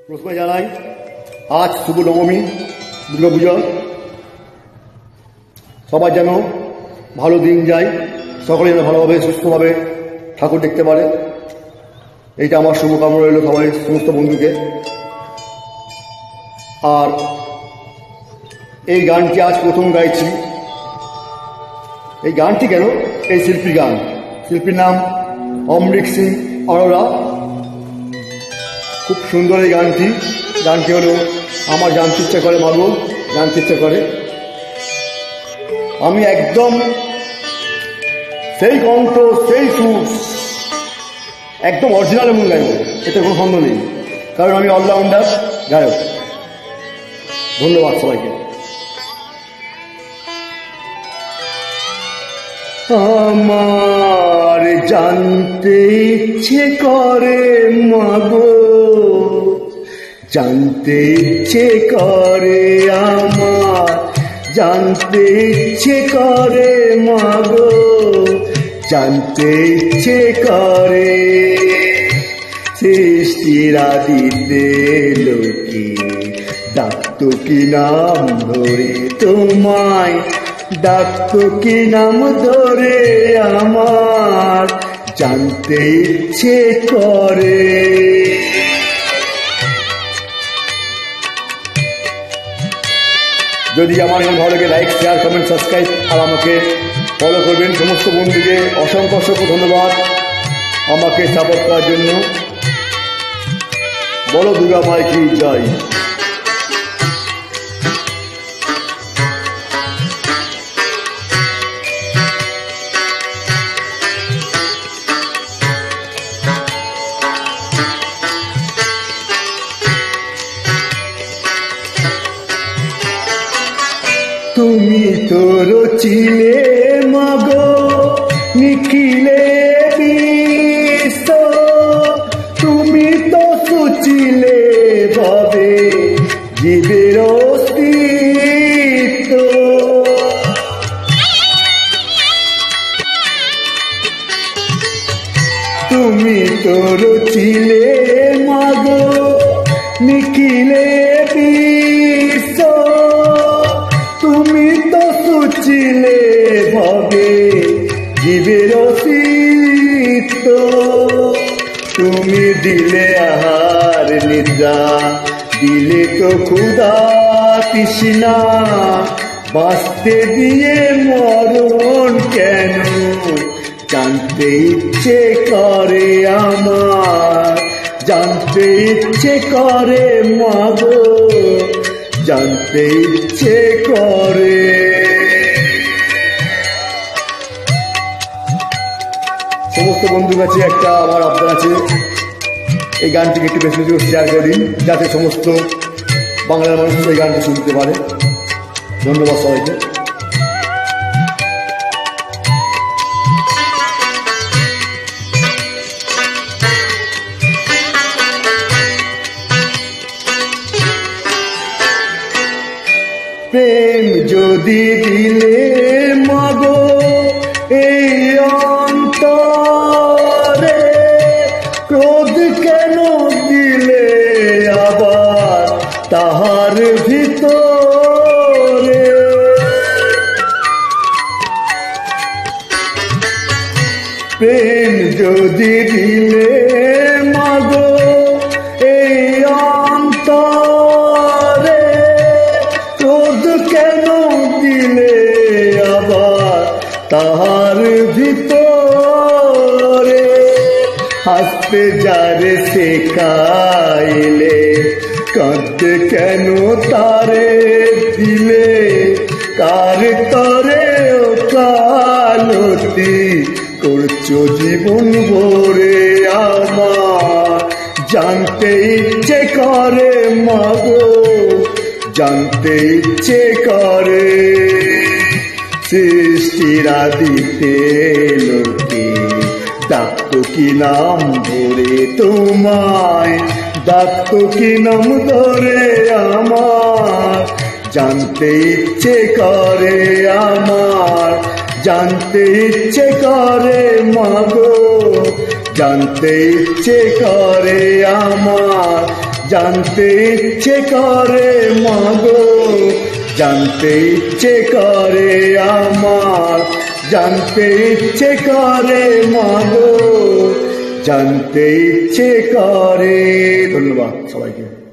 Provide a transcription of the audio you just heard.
প্রথমে জানাই আজ শুভ নবমী, দুর্গা পূজা। সবার যেন ভালো দিন যায়, সকলে যেন ভালোভাবে সুস্থভাবে ঠাকুর দেখতে পারে, এইটা আমার শুভকামনা রইল সবাই, সমস্ত বন্ধুকে। আর এই গানটি আজ প্রথম গাইছি। এই গানটি কেন, এই শিল্পীর গান, শিল্পীর নাম অমৃত সিং অরোরা। খুব সুন্দর এই গানটি। গানটি হলো আমার জানতে ইচ্ছা করে মাগো, জানতে ইচ্ছা করে। আমি একদম সেই কণ্ঠ, সেই সুর, একদম অরিজিনাল এমন গাইব, এতে কোনো সন্দেহ নেই, কারণ আমি অলরাউন্ডার গায়ক। ধন্যবাদ সবাইকে। আমার জানতে ইচ্ছে করে মাগো, জানতে ইচ্ছে করে আমার, জানতে ইচ্ছে করে মাগো, জানতে ইচ্ছে করে সৃষ্টির আদিতে লোকে ডাকতো কি নাম ধরে তোমায়, ডাকতো কি নাম ধরে আমার, জানতে ইচ্ছে করে। যদি আমার গান ভালো লাগে লাইক, শেয়ার, কমেন্ট, সাবস্ক্রাইব আর আমাকে ফলো করবেন। সমস্ত বন্ধুকে অসংখ্য অসংখ্য ধন্যবাদ আমাকে সাপোর্ট করার জন্য। বলো দুর্গা মাই কি জয়। তুমি তো রচিলে মাগো নিখিলে বিশ্ব, তুমি তো সুচিলে ভাবে জীবের অস্তিত্ব। তুমি তো রচিলে মাগো নিখিলে বিশ্ব, তুমি তো সুচিলে ভাবে জীবের অস্তিত্ব। তুমি দিলে আহার নিদ্রা, দিলে তো ক্ষুধা তৃষ্ণা, বাঁচতে দিয়ে মরণ কেন, জানতে ইচ্ছে করে আমার, জানতে ইচ্ছে করে মাগো, জানতে ইচ্ছে করে। সমস্ত বন্ধুর কাছে একটা আমার আবদার আছে, এই গানটিকে একটু বেশি বেশি শেয়ার করে দিন, যাতে সমস্ত বাংলার মানুষ এই গানটি শুনতে পারে। ধন্যবাদ সবাইকে। প্রেম যদি দিলে মাগো এই অন্তরে, ক্রোধ কেন দিলে আবার তাহার ভিতরে। প্রেম যদি দিলে মাগো এই অন্তরে, ক্রোধ কেন দিলে আবার তাহার ভিতরে। হাসতে যারে শেখাইলে, কাঁদতে কেন তারে দিলে, কার তরে কালতি করছো জীবন ভরে আমার, জানতে ইচ্ছে করে মাগো, জানতে ইচ্ছে করে সৃষ্টির আদিতে লোকে ডাকতো কি নাম ধরে তোমায়, ডাকতো কি নাম ধরে আমার, জানতে ইচ্ছে করে আমার, জানতে ইচ্ছে করে মাগো, জানতে ইচ্ছে করে আমার, জানতে ইচ্ছে করে মাগো, জানতে ইচ্ছে করে আমার, জানতে ইচ্ছে করে মাগো, জানতে ইচ্ছে করে। ধন্যবাদ সবাইকে।